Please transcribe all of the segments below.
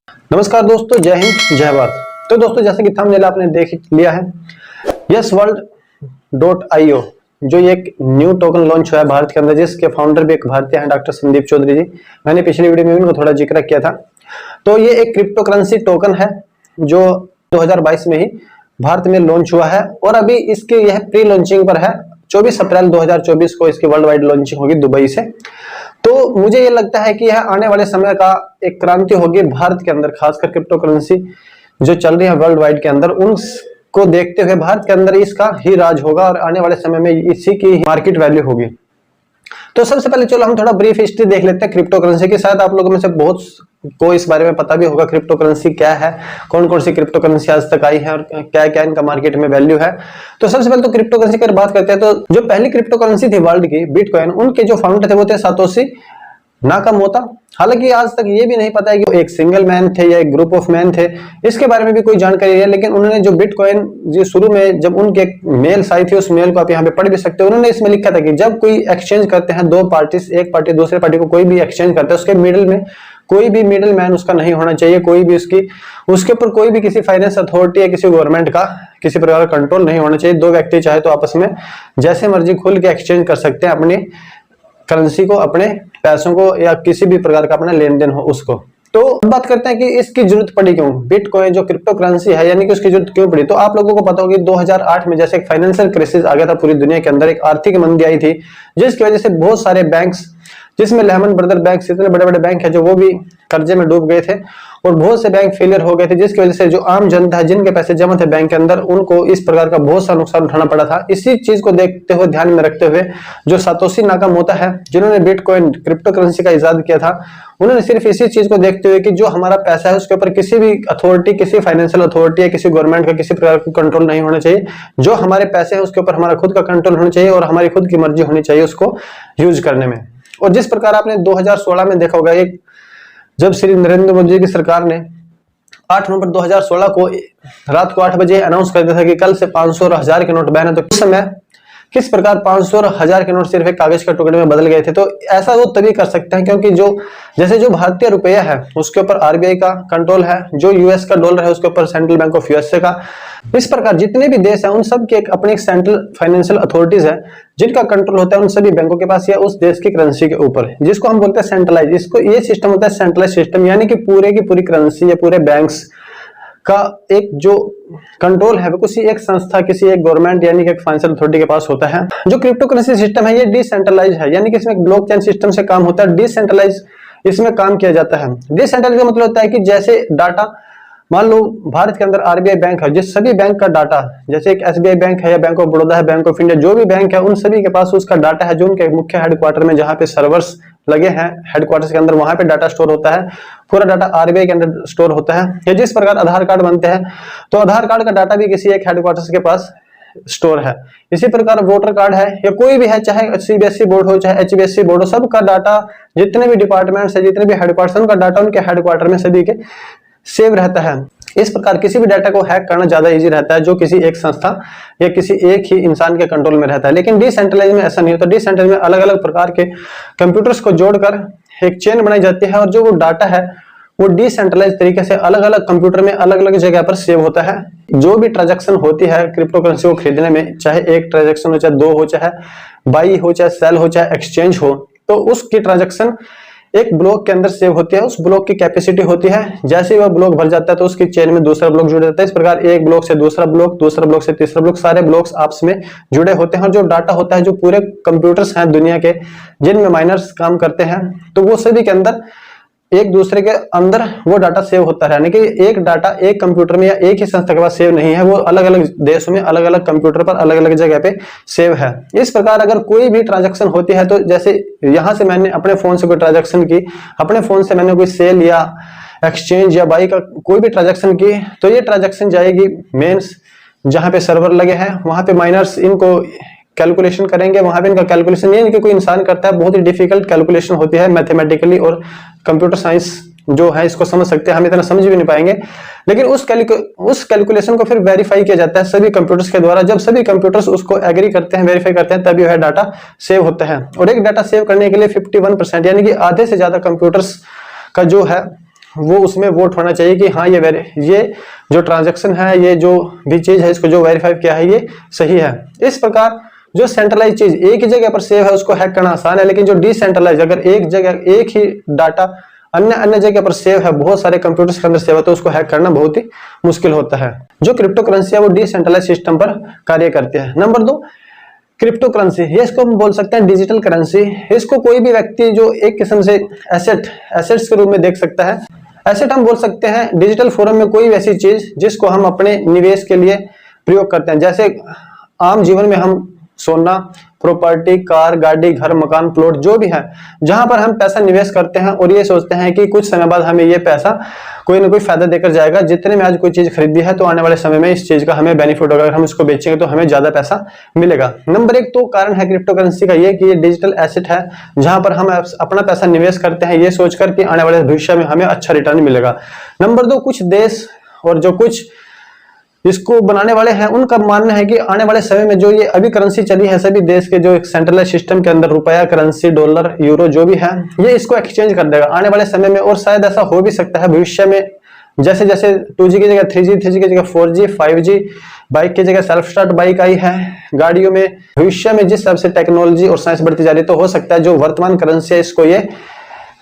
नमस्कार दोस्तों, जय हिंद जय भारत। तो दोस्तों, जैसे कि थंबनेल आपने देख लिया है, YesWorld.io जो ये एक न्यू टोकन लॉन्च हुआ है भारत के अंदर, जिसके फाउंडर भी एक भारतीय हैं, डॉक्टर संदीप चौधरी जी। मैंने पिछली वीडियो में भी इनको थोड़ा जिक्र किया था। तो ये एक क्रिप्टो करेंसी टोकन है जो 2022 में ही भारत में लॉन्च हुआ है और अभी इसके यह प्री लॉन्चिंग पर है। 24 अप्रैल 2024 को इसकी वर्ल्ड वाइड लॉन्चिंग होगी दुबई से। तो मुझे ये लगता है कि यह आने वाले समय का एक क्रांति होगी भारत के अंदर, खासकर क्रिप्टो करेंसी जो चल रही है वर्ल्ड वाइड के अंदर, उनको देखते हुए भारत के अंदर इसका ही राज होगा और आने वाले समय में इसी की मार्केट वैल्यू होगी। तो सबसे पहले चलो हम थोड़ा ब्रीफ हिस्ट्री देख लेते हैं क्रिप्टो करेंसी की। शायद आप लोगों में से बहुत को इस बारे में पता भी होगा क्रिप्टो करेंसी क्या है, कौन कौन सी क्रिप्टो करेंसी आज तक आई है और क्या क्या इनका मार्केट में वैल्यू है। तो सबसे पहले तो क्रिप्टो करेंसी की बात करते हैं तो जो पहली क्रिप्टो करेंसी थी वर्ल्ड की, बिटकॉइन, उनके जो फाउंडर थे वो थे सातोशी नाकामोतो। हालांकि आज तक ये भी नहीं पता है कि वो एक सिंगल मैन थे या एक ग्रुप ऑफ मैन थे, इसके बारे में भी कोई जानकारी है। लेकिन उन्होंने जो बिटकॉइन जो शुरू में जब उनके एक मेल्स आई थी, उस मेल को आप यहाँ पे पढ़ भी सकते हो। उन्होंने इसमें लिखा था कि जब कोई एक्सचेंज करते हैं दो पार्टीज, एक पार्टी दूसरे पार्टी को कोई भी एक्सचेंज करता है, उसके मिडिल में कोई भी मिडिल मैन उसका नहीं होना चाहिए, कोई भी उसके ऊपर कोई भी किसी फाइनेंस अथॉरिटी या किसी गवर्नमेंट का किसी प्रकार का कंट्रोल नहीं होना चाहिए। दो व्यक्ति चाहे तो आपस में जैसे मर्जी खुल के एक्सचेंज कर सकते हैं अपनी करेंसी को, अपने पैसों को, या किसी भी प्रकार का अपना लेन देन हो उसको। तो बात करते हैं कि इसकी जरूरत पड़ी क्यों, बिटकॉइन जो क्रिप्टो करेंसी है यानी कि उसकी जरूरत क्यों पड़ी। तो आप लोगों को पता होगा 2008 में जैसे एक फाइनेंशियल क्राइसिस आ गया था पूरी दुनिया के अंदर, एक आर्थिक मंदी आई थी जिसकी वजह से बहुत सारे बैंक्स, जिसमें लेहमन ब्रदर बैंक, इतने बड़े बड़े बैंक है जो वो भी कर्जे में डूब गए थे और बहुत से बैंक फेलियर हो गए थे, जिसकी वजह से जो आम जनता है जिनके पैसे जमा थे बैंक के अंदर, उनको इस प्रकार का बहुत सा नुकसान उठाना पड़ा था। इसी चीज को देखते हुए, ध्यान में रखते हुए, जो सातोशी नाकामोतो है जिन्होंने बिटकॉइन क्रिप्टो करेंसी का इजाद किया था, उन्होंने सिर्फ इसी चीज को देखते हुए कि जो हमारा पैसा है उसके ऊपर किसी भी अथॉरिटी, किसी फाइनेंशियल अथॉरिटी या किसी गवर्नमेंट का किसी प्रकार का कंट्रोल नहीं होना चाहिए। जो हमारे पैसे हैं उसके ऊपर हमारा खुद का कंट्रोल होना चाहिए और हमारी खुद की मर्जी होनी चाहिए उसको यूज करने में। और जिस प्रकार आपने 2016 में देखा होगा, एक जब श्री नरेंद्र मोदी की सरकार ने 8 नवंबर 2016 को रात को 8 बजे अनाउंस कर दिया था कि कल से 500 और 1000 के नोट बैन है, तो उस समय किस प्रकार 500 और 1000 के नोट सिर्फ एक कागज के टुकड़े में बदल गए थे। तो ऐसा वो तभी कर सकते हैं क्योंकि जो भारतीय रुपया है उसके ऊपर आरबीआई का कंट्रोल है, जो यूएस का डॉलर है उसके ऊपर सेंट्रल बैंक ऑफ यूएसए का। इस प्रकार जितने भी देश हैं उन सब के अपने एक सेंट्रल फाइनेंशियल अथॉरिटीज है जिनका कंट्रोल होता है उन सभी बैंकों के पास या उस देश की करेंसी के ऊपर, जिसको हम बोलते हैं सेंट्रलाइज। इसको ये सिस्टम होता है सेंट्रलाइज सिस्टम, यानी कि पूरे की पूरी करेंसी या पूरे बैंक्स का एक जो कंट्रोल है वो किसी एक संस्था, किसी एक गवर्नमेंट यानी कि एक फाइनेंशियल अथॉरिटी के पास होता है। जो क्रिप्टो करेंसी सिस्टम है ये डिसेंट्रलाइज है, यानी कि इसमें ब्लॉकचेन सिस्टम से काम होता है। डिसेंट्रलाइज इसमें काम किया जाता है। डिसेंट्रलाइज का मतलब होता है कि जैसे डाटा, मान लो भारत के अंदर आरबीआई बैंक है, जिस सभी बैंक का डाटा, जैसे एक एसबीआई बैंक है या बैंक ऑफ बड़ौदा है, बैंक ऑफ इंडिया, जो भी बैंक है उन सभी के पास उसका डाटा है, जो उनके मुख्य हेडक्वार्टर में जहां पे सर्वर्स लगे हैं हेडक्वार्टर्स के अंदर, वहां पे डाटा स्टोर होता है। पूरा डाटा आरबीआई के अंदर स्टोर होता है। या जिस प्रकार आधार कार्ड बनते हैं तो आधार कार्ड का डाटा भी किसी एक हेडक्वार्टर्स के पास स्टोर है। इसी प्रकार वोटर कार्ड है या कोई भी है, चाहे सीबीएसई बोर्ड हो चाहे एचबीएसई बोर्ड हो, सबका डाटा, जितने भी डिपार्टमेंट्स है, जितने भी हेडक्वार्टर्स, उनका डाटा उनके हेडक्वार्टर में सभी के सेव रहता है। इस प्रकार किसी भी डाटा को हैक करना ज्यादा इजी रहता है जो किसी एक संस्था या किसी एक ही इंसान के कंट्रोल में रहता है। लेकिन डिसेंट्रलाइज में ऐसा नहीं होता। डिसेंट्रलाइज में अलग अलग प्रकार के कंप्यूटर्स को जोड़कर एक चेन बनाई जाती है और जो वो डाटा है वो डिसेंट्रलाइज तरीके से अलग अलग कंप्यूटर में अलग अलग जगह पर सेव होता है। जो भी ट्रांजैक्शन होती है क्रिप्टो करेंसी को खरीदने में, चाहे एक ट्रांजैक्शन हो, चाहे दो हो, चाहे बाई हो, चाहे सेल हो, चाहे एक्सचेंज हो, तो उसकी ट्रांजैक्शन एक ब्लॉक के अंदर सेव होती है। उस ब्लॉक की कैपेसिटी होती है, जैसे ही वह ब्लॉक भर जाता है तो उसकी चेन में दूसरा ब्लॉक जुड़ जाता है। इस प्रकार एक ब्लॉक से दूसरा ब्लॉक, दूसरा ब्लॉक से तीसरा ब्लॉक, सारे ब्लॉक्स आपस में जुड़े होते हैं। और जो डाटा होता है, जो पूरे कंप्यूटर्स हैं दुनिया के जिनमें माइनर्स काम करते हैं, तो वो सभी के अंदर एक दूसरे के अंदर वो डाटा सेव होता है। यानी कि एक डाटा एक कंप्यूटर में या एक ही संस्था के पास सेव नहीं है, वो अलग अलग देशों में अलग अलग कंप्यूटर पर अलग अलग जगह पे सेव है। इस प्रकार अगर कोई भी ट्रांजैक्शन होती है, तो जैसे यहां से मैंने अपने फोन से कोई ट्रांजैक्शन की, अपने फोन से मैंने कोई सेल या एक्सचेंज या बाई का कोई भी ट्रांजैक्शन की, तो ये ट्रांजैक्शन जाएगी मेंस जहां पे सर्वर लगे हैं, वहां पे माइनर्स इनको कैलकुलेशन करेंगे। वहां पे इनका कैलकुलेशन ये नहीं कि कोई इंसान करता है, बहुत ही डिफिकल्ट कैलकुलेशन होती है मैथमेटिकली, और कंप्यूटर साइंस जो है इसको समझ सकते हैं, हम इतना समझ भी नहीं पाएंगे। लेकिन उस कैलकुलेशन को फिर वेरीफाई किया जाता है सभी कंप्यूटर्स के द्वारा। जब सभी कंप्यूटर्स उसको एग्री करते हैं, वेरीफाई करते हैं, तभी वह डाटा सेव होता है। और एक डाटा सेव करने के लिए 51% यानी कि आधे से ज्यादा कंप्यूटर्स का जो है वो उसमें वोट होना चाहिए कि हाँ ये जो ट्रांजैक्शन है, ये जो भी चीज है, इसको जो वेरीफाई किया है ये सही है। इस प्रकार जो सेंट्रलाइज चीज एक ही जगह पर सेव है उसको हैक करना आसान है, लेकिन जो डिसेंट्रलाइज अगर एक जगह एक ही डाटा अन्य जगह पर सेव है, बहुत सारे कंप्यूटर्स के अंदर सेव है, तो उसको हैक करना बहुत ही मुश्किल होता है। जो क्रिप्टो करेंसी है वो डिसेंट्रलाइज सिस्टम पर कार्य करती है। नंबर 2, क्रिप्टो करेंसी, ये इसको हम बोल सकते हैं डिजिटल करेंसी। इसको कोई भी व्यक्ति जो एक किस्म से एसेट्स के रूप में देख सकता है। एसेट हम बोल सकते हैं डिजिटल फॉर्म में कोई वैसी चीज जिसको हम अपने निवेश के लिए प्रयोग करते हैं। जैसे आम जीवन में हम सोना, प्रॉपर्टी, कार, गाड़ी, घर, मकान, प्लॉट जो भी है, जहां पर हम पैसा निवेश करते हैं और ये सोचते हैं कि कुछ समय बाद हमें ये पैसा कोई ना कोई फायदा देकर जाएगा। जितने में आज कोई चीज खरीदी है तो आने वाले समय में इस चीज का हमें बेनिफिट होगा, अगर हम इसको बेचेंगे तो हमें ज्यादा पैसा मिलेगा। नंबर 1 तो कारण है क्रिप्टो करेंसी का ये कि ये डिजिटल एसेट है, जहां पर हम अपना पैसा निवेश करते हैं ये सोचकर कि आने वाले भविष्य में हमें अच्छा रिटर्न मिलेगा। नंबर 2, कुछ देश और जो कुछ इसको बनाने वाले हैं उनका मानना है कि आने वाले समय में जो ये अभी करेंसी चली है, सभी देश के जो एक सेंट्रलाइज सिस्टम के अंदर रुपया, करेंसी, डॉलर, यूरो जो भी है, ये इसको एक्सचेंज कर देगा आने वाले समय में। और शायद ऐसा हो भी सकता है भविष्य में, जैसे जैसे 2G की जगह 3G, 3G की जगह 4G, 5G, बाइक की जगह सेल्फ स्टार्ट बाइक आई है, गाड़ियों में भविष्य में जिस हिसाब से टेक्नोलॉजी और साइंस बढ़ती जा रही है, तो हो सकता है जो वर्तमान करेंसी है इसको ये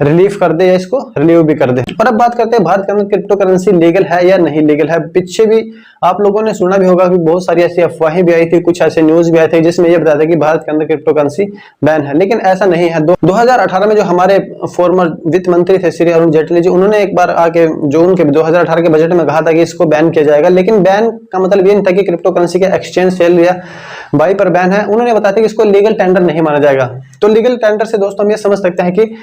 रिलीफ कर दे या इसको रिलीव भी कर दे। और अब बात करते हैं भारत के अंदर क्रिप्टो करेंसी लीगल है या नहीं लीगल है। पीछे भी आप लोगों ने सुना भी होगा कि बहुत सारी ऐसी अफवाहें भी आई थी, कुछ ऐसे न्यूज भी आए थे जिसमें यह बताया था कि भारत के अंदर क्रिप्टो करेंसी बैन है, लेकिन ऐसा नहीं है। 2018 में जो हमारे फॉर्मर वित्त मंत्री थे श्री अरुण जेटली जी, उन्होंने एक बार आके जो उनके 2018 के बजट में कहा था कि इसको बैन किया जाएगा, लेकिन बैन का मतलब ये नहीं था कि क्रिप्टो करेंसी के एक्सचेंज, सेल या बाई पर बैन है। उन्होंने बताया कि इसको लीगल टेंडर नहीं माना जाएगा। तो लीगल टेंडर से दोस्तों हम ये समझ सकते हैं कि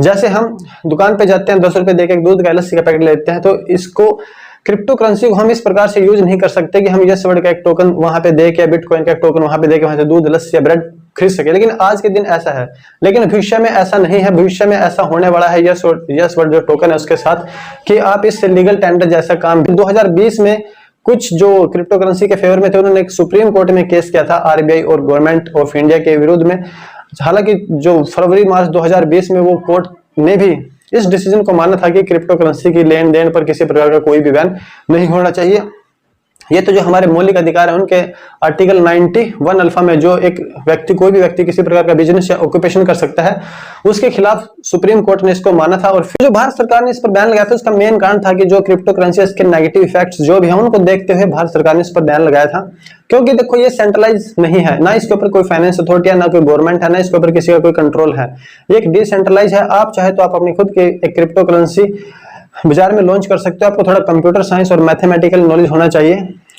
जैसे हम दुकान पे जाते हैं 10 रुपए देके एक दूध का लस्सी का पैकेट लेते हैं, तो इसको क्रिप्टो करेंसी को हम इस प्रकार से यूज नहीं कर सकते कि हम यस वर्ड का एक टोकन वहां पे देके, बिटकॉइन का एक टोकन वहां पे देके वहां से दूध, लस्सी या ब्रेड खरीद सके। लेकिन आज के दिन ऐसा है, लेकिन भविष्य में ऐसा नहीं है। भविष्य में ऐसा होने वाला है यस वर्ड जो टोकन है उसके साथ, कि आप इससे लीगल टेंडर जैसा काम 2020 में कुछ जो क्रिप्टो करेंसी के फेवर में थे, उन्होंने एक सुप्रीम कोर्ट में केस किया था आरबीआई और गवर्नमेंट ऑफ इंडिया के विरुद्ध में। हालांकि जो फरवरी मार्च 2020 में वो कोर्ट ने भी इस डिसीजन को माना था कि क्रिप्टो करेंसी की लेन देन पर किसी प्रकार का कोई भी बैन नहीं होना चाहिए। ये तो जो हमारे मौलिक अधिकार है उनके आर्टिकल 91 अल्फा में जो एक व्यक्ति, कोई भी व्यक्ति किसी प्रकार का बिजनेस या ऑक्यूपेशन कर सकता है, उसके खिलाफ सुप्रीम कोर्ट ने इसको माना था। और फिर जो भारत सरकार ने इस पर बैन लगाया था उसका मेन कारण था कि जो क्रिप्टो करेंसी इसके नेगेटिव इफेक्ट्स जो भी है उनको देखते हुए भारत सरकार ने इस पर बैन लगाया था। क्योंकि देखो ये सेंट्रलाइज नहीं है, ना इसके ऊपर कोई फाइनेंस अथॉरिटी है, ना कोई गवर्नमेंट है, ना इसके ऊपर किसी का कोई कंट्रोल है। ये एक डिसेंट्रलाइज है। आप चाहे तो आप अपनी खुद की एक क्रिप्टो करेंसी बाजार में लॉन्च कर सकते हो। आपको थोड़ा कंप्यूटर साइंस और मैथमेटिकल नॉलेज होना चाहिए।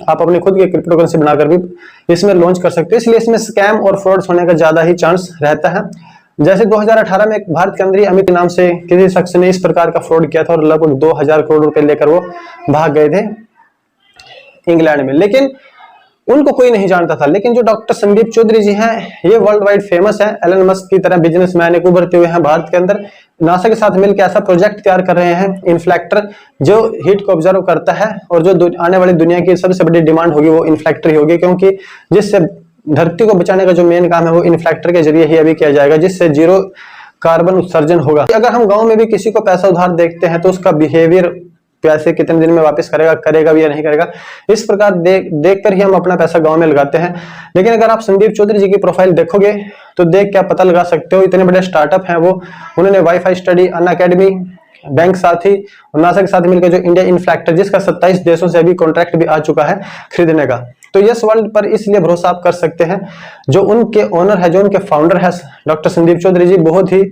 आप अपने खुद की क्रिप्टो करेंसी बनाकर भी इसमें लॉन्च कर सकते हो। इसलिए इसमें स्कैम और फ्रॉड्स होने का ज्यादा ही चांस रहता है। जैसे 2018 में एक भारत के अंदर ही अमित नाम से किसी शख्स ने इस प्रकार का फ्रॉड किया था और लगभग 2000 करोड़ रुपए लेकर वो भाग गए थे इंग्लैंड में, लेकिन उनको कोई नहीं जानता था। लेकिन जो डॉक्टर संदीप चौधरी जी हैं, ये वर्ल्ड वाइड फेमस है, एलन मस्क की तरह बिजनेसमैन एक उभरते हुए हैं भारत के अंदर। नासा के साथ मिलकर ऐसा प्रोजेक्ट तैयार कर रहे हैं, इन्फ्लेक्टर, जो हीट को ऑब्जर्व करता है और जो आने वाली दुनिया की सबसे बड़ी डिमांड होगी वो इन्फ्लेक्टर ही होगी, क्योंकि जिससे धरती को बचाने का जो मेन काम है वो इन्फ्लेक्टर के जरिए ही अभी किया जाएगा, जिससे जीरो कार्बन उत्सर्जन होगा। अगर हम गाँव में भी किसी को पैसा उधार देखते हैं तो उसका बिहेवियर, पैसे कितने दिन में वापस करेगा भी या नहीं करेगा, इस प्रकार देख कर ही हम अपना पैसा गांव में लगाते हैं। लेकिन अगर आप संदीप चौधरी जी की प्रोफाइल देखोगे तो देख क्या पता लगा सकते हो, इतने बड़े स्टार्टअप हैं वो। उन्होंने वाईफाई स्टडी, अनअकैडमी, बैंक साथी और नासा के साथ मिलकर जो इंडिया इन्फ्लेक्टर, जिसका 27 देशों से अभी कॉन्ट्रैक्ट भी आ चुका है खरीदने का। तो यस वर्ल्ड पर इसलिए भरोसा आप कर सकते हैं, जो उनके ओनर है, जो उनके फाउंडर है डॉक्टर संदीप चौधरी जी, बहुत ही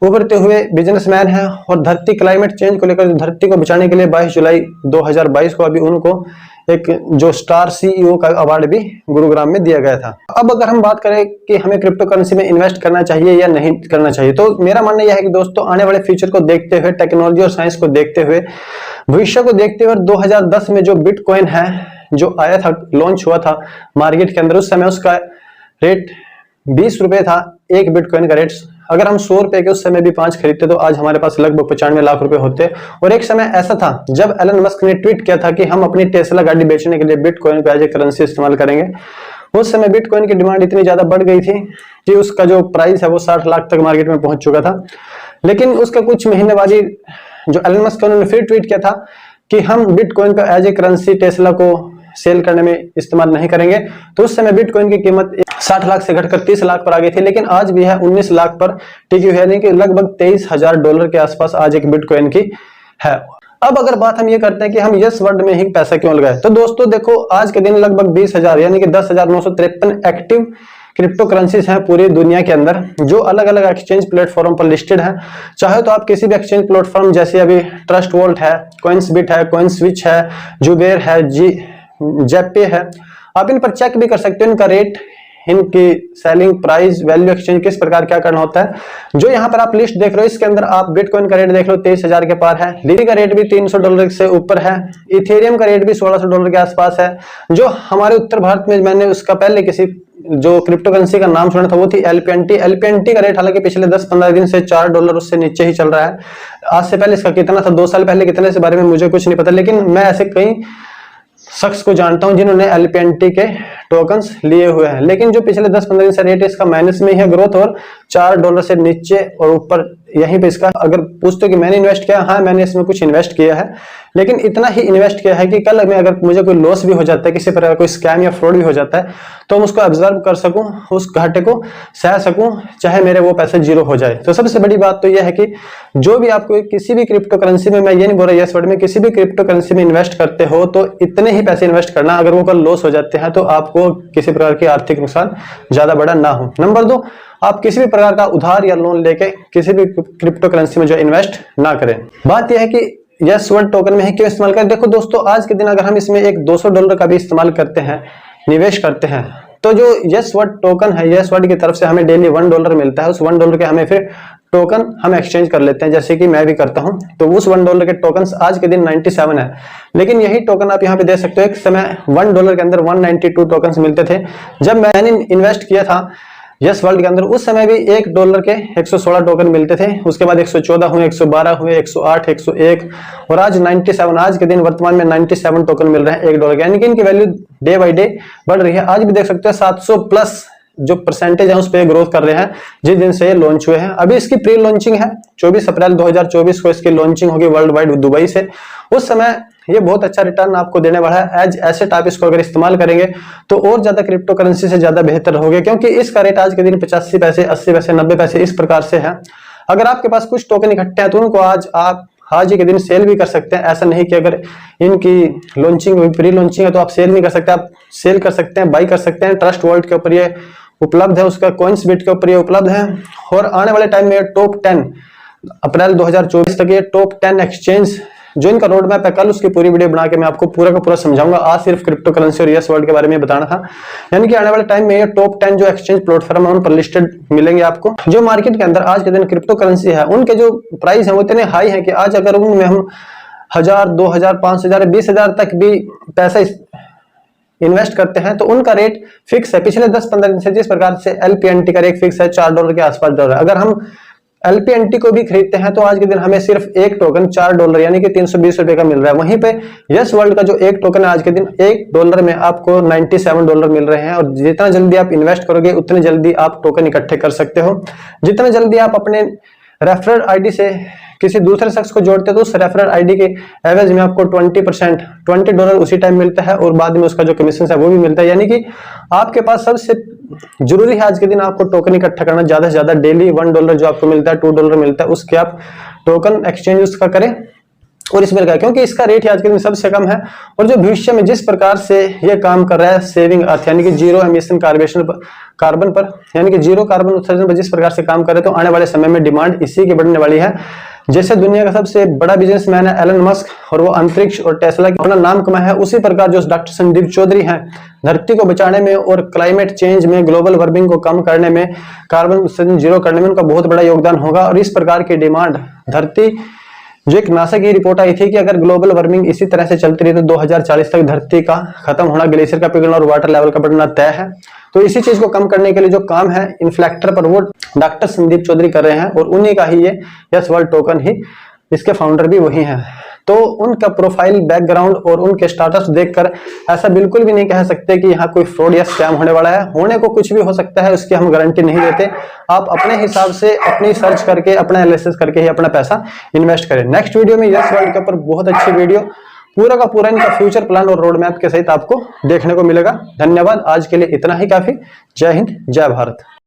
उभरते हुए बिजनेसमैन है। और धरती क्लाइमेट चेंज को लेकर धरती को बचाने के लिए 22 जुलाई 2022 को अभी उनको एक जो स्टार सीईओ का अवार्ड भी गुरुग्राम में दिया गया था। अब अगर हम बात करें कि हमें क्रिप्टो करेंसी में इन्वेस्ट करना चाहिए या नहीं करना चाहिए, तो मेरा मानना यह है कि दोस्तों आने वाले फ्यूचर को देखते हुए, टेक्नोलॉजी और साइंस को देखते हुए, भविष्य को देखते हुए, 2010 में जो बिटकॉइन है जो आया था, लॉन्च हुआ था मार्केट के अंदर, उस समय उसका रेट 20 रुपए था एक बिटकॉइन का रेट। अगर हम 100 रुपए के उस समय भी 5 खरीदते तो आज हमारे पास लगभग 95 लाख रुपए होते। और एक समय ऐसा था जब एलन मस्क ने ट्वीट किया था कि हम अपनी टेस्ला गाड़ी बेचने के लिए बिटकॉइन को एज ए करेंसी इस्तेमाल करेंगे। उस समय बिटकॉइन की डिमांड इतनी ज्यादा बढ़ गई थी कि उसका जो प्राइस है वो 60 लाख तक मार्केट में पहुंच चुका था। लेकिन उसका कुछ महीने बाद ही जो एलन मस्क उन्होंने फिर ट्वीट किया था कि हम बिटकॉइन को एज ए करेंसी टेस्ला को सेल करने में इस्तेमाल नहीं करेंगे। तो उस समय बिटकॉइन की कीमत 60 लाख से घटकर 30 लाख पर आ गई थी, लेकिन आज भी है 19 लाख पर टिकी हुई है, यानी कि लगभग $23,000 के आसपास आज एक बिटकॉइन की है। अब अगर बात हम ये करते हैं कि हम यस वर्ड में ही पैसा क्यों लगाए, तो दोस्तों देखो आज के दिन लगभग 20,000 यानी कि 10,953 एक्टिव क्रिप्टो करेंसीज हैं पूरी दुनिया के अंदर, जो अलग अलग एक्सचेंज प्लेटफॉर्म पर लिस्टेड हैं। चाहे तो आप किसी भी एक्सचेंज प्लेटफॉर्म जैसे अभी ट्रस्ट वॉल्ट है, कॉइन्सबिट है, कॉइनस्विच है, जुबेर है, जेपे है, आप इन पर चेक भी कर सकते हो इनका रेट, इनकी सेलिंग प्राइस, वैल्यू एक्सचेंज किस प्रकार क्या करना होता है। जो यहाँ पर आप लिस्ट देख रहे हो इसके अंदर आप बिटकॉइन का रेट देख लो 23,000 के पार है, लिथी का रेट भी $300 से ऊपर है, इथेरियम का रेट भी $1,600 के आसपास है। जो हमारे उत्तर भारत में मैंने उसका पहले किसी जो क्रिप्टो करेंसी का नाम सुना था वो थी एलपीएनटी का रेट हालांकि पिछले 10-15 दिन से $4 उससे नीचे ही चल रहा है। आज से पहले इसका कितना था, 2 साल पहले कितने, इस बारे में मुझे कुछ नहीं पता, लेकिन मैं ऐसे कई शख्स को जानता हूं जिन्होंने एलपीएनटी के टोकन्स लिए हुए हैं, लेकिन जो पिछले 10-15 दिन से रेट इसका माइनस में ही है ग्रोथ, और $4 से नीचे और ऊपर यहीं पे इसका। अगर पूछते कि मैंने इन्वेस्ट किया, हाँ मैंने इसमें कुछ इन्वेस्ट किया है, लेकिन इतना ही इन्वेस्ट किया है कि कल में अगर मुझे कोई लॉस भी हो जाता है, किसी प्रकार कोई स्कैम या फ्रॉड भी हो जाता है, तो मैं उसको ऑब्जर्व कर सकूं, उस घाटे को सह सकूं, चाहे मेरे वो पैसे जीरो हो जाए। तो सबसे बड़ी बात तो यह है कि जो भी आपको किसी भी क्रिप्टो करेंसी में, मैं ये नहीं बोल रहा यस वर्ड में, किसी भी क्रिप्टो करेंसी में इन्वेस्ट करते हो तो इतने ही पैसे इन्वेस्ट करना, अगर वो कल लॉस हो जाते हैं तो आपको किसी प्रकार की आर्थिक नुकसान ज्यादा बड़ा ना हो। नंबर 2, आप किसी भी प्रकार का उधार या लोन लेके किसी भी क्रिप्टो करेंसी में जो इन्वेस्ट ना करें। बात यह है कि यस वर्ड टोकन में ही क्यों इस्तेमाल करें। देखो दोस्तों आज के दिन अगर हम इसमें एक $200 का भी इस्तेमाल करते हैं, निवेश करते हैं, तो जो यस वर्ड टोकन है, यस वर्ड की तरफ से हमें डेली $1 मिलता है। उस $1 के हमें फिर टोकन हम एक्सचेंज कर लेते हैं, जैसे कि मैं भी करता हूं। तो उस $1 के टोकन आज के दिन 97 है, लेकिन यही टोकन आप यहां पे दे सकते हो। एक समय $1 के अंदर 192 टोकन मिलते थे जब मैंने इन्वेस्ट किया था यस वर्ल्ड के अंदर। उस समय भी $1 के 116 टोकन मिलते थे, उसके बाद 114 हुए, 112 हुए, 108, 101 और आज 97। आज के दिन वर्तमान में 97 टोकन मिल रहे हैं $1 के, यानी कि इनकी वैल्यू डे बाय डे बढ़ रही है। आज भी देख सकते हो 700 प्लस जो परसेंटेज है उस पर ग्रोथ कर रहे हैं जिस दिन से ये लॉन्च हुए हैं। अभी इसकी प्री लॉन्चिंग है, 24 अप्रैल 2024 को इसकी लॉन्चिंग होगी वर्ल्ड वाइड दुबई से। उस समय ये बहुत अच्छा रिटर्न आपको देने वाला है। एज एसेट आप इसको अगर इस्तेमाल करेंगे तो और ज्यादा क्रिप्टो करेंसी से ज्यादा बेहतर होगा, क्योंकि इसका रेट आज के दिन 85 पैसे, 80 पैसे, 90 पैसे इस प्रकार से है। अगर आपके पास कुछ टोकन इकट्ठे हैं तो उनको आज ही के दिन सेल भी कर सकते हैं। ऐसा नहीं कि अगर इनकी लॉन्चिंग प्री लॉन्चिंग है तो आप सेल नहीं कर सकते, आप सेल कर सकते हैं, बाई कर सकते हैं। ट्रस्ट वॉलेट के ऊपर ये उपलब्ध है, उसका कॉइन्सबिट के ऊपर ये उपलब्ध है। और आने वाले टाइम में टॉप 10 अप्रैल 2024 तक ये टॉप 10 एक्सचेंज जो इनका रोड मैप है, कल उसकी पूरी वीडियो बना के मैं आपको पूरा का पूरा समझाऊंगा। आज सिर्फ क्रिप्टो करेंसी और यस वर्ल्ड के बारे में बताना था, यानी कि आने वाले टाइम में ये टॉप 10 जो एक्सचेंज प्लेटफॉर्म है उन पर लिस्टेड मिलेंगे आपको। जो मार्केट के अंदर आज के दिन क्रिप्टो करेंसी है उनके जो प्राइस है वो इतने हाई है कि आज अगर उनमें हम 1000, 2000, 5000, 20,000 तक भी पैसा इन्वेस्ट करते हैं तो उनका रेट फिक्स है। पिछले 10-15 दिन से जिस प्रकार से एलपीएनटी का रेट फिक्स है, $4 के आसपास डॉलर। अगर हम एलपीएनटी को भी खरीदते हैं तो आज के दिन हमें सिर्फ एक टोकन $4 यानी कि 320 रुपए का मिल रहा है। वहीं पे यस वर्ल्ड का जो एक टोकन है आज के दिन $1 में आपको $97 मिल रहे हैं। और जितना जल्दी आप इन्वेस्ट करोगे उतने जल्दी आप टोकन इकट्ठे कर सकते हो। जितना जल्दी आप अपने रेफरल आईडी से किसी दूसरे शख्स को जोड़ते हो तो उस रेफरल आईडी के एवरेज में आपको 20% $20 उसी टाइम मिलता है और बाद में उसका जो कमीशन है वो भी मिलता है। यानी कि आपके पास सबसे जरूरी है आज के दिन आपको टोकन इकट्ठा करना, ज्यादा से ज्यादा डेली $1 जो आपको मिलता है, $2 मिलता है, उसके आप टोकन एक्सचेंज उसका करें और इसमें लगाए, क्योंकि इसका रेट आज के दिन सबसे कम है। और जो भविष्य में जिस प्रकार से ये काम कर रहा है सेविंग अर्थ यानी कि जीरो एमिशन कार्बन पर यानी कि जीरो कार्बन उत्सर्जन पर जिस प्रकार से काम कर रहे, तो आने वाले समय में डिमांड इसी की बढ़ने वाली है। जैसे दुनिया का सबसे बड़ा बिजनेसमैन है एलन मस्क और वो अंतरिक्ष और टेस्ला की अपना नाम कमाया है, उसी प्रकार जो डॉक्टर संदीप चौधरी हैं धरती को बचाने में और क्लाइमेट चेंज में, ग्लोबल वार्मिंग को कम करने में, कार्बन उत्सर्जन जीरो करने में उनका बहुत बड़ा योगदान होगा। और इस प्रकार की डिमांड धरती, जो एक नासा की रिपोर्ट आई थी कि अगर ग्लोबल वार्मिंग इसी तरह से चलती रही तो 2040 तक धरती का खत्म होना, ग्लेशियर का पिघलना और वाटर लेवल का बढ़ना तय है। तो इसी चीज को कम करने के लिए जो काम है इन्फ्लेक्टर पर वो डॉक्टर संदीप चौधरी कर रहे हैं और उन्हीं का ही ये यस वर्ल्ड टोकन ही, इसके फाउंडर भी वही हैं। तो उनका प्रोफाइल, बैकग्राउंड और उनके स्टाटस देखकर ऐसा बिल्कुल भी नहीं कह सकते कि यहाँ कोई फ्रॉड या स्कैम होने वाला है। होने को कुछ भी हो सकता है, उसकी हम गारंटी नहीं देते। आप अपने हिसाब से अपनी सर्च करके, अपना एनालिसिस करके ही अपना पैसा इन्वेस्ट करें। नेक्स्ट वीडियो में यस वर्ल्ड के ऊपर बहुत अच्छी वीडियो पूरा का पूरा इनका फ्यूचर प्लान और रोड मैप के सहित आपको देखने को मिलेगा। धन्यवाद, आज के लिए इतना ही काफी। जय हिंद, जय भारत।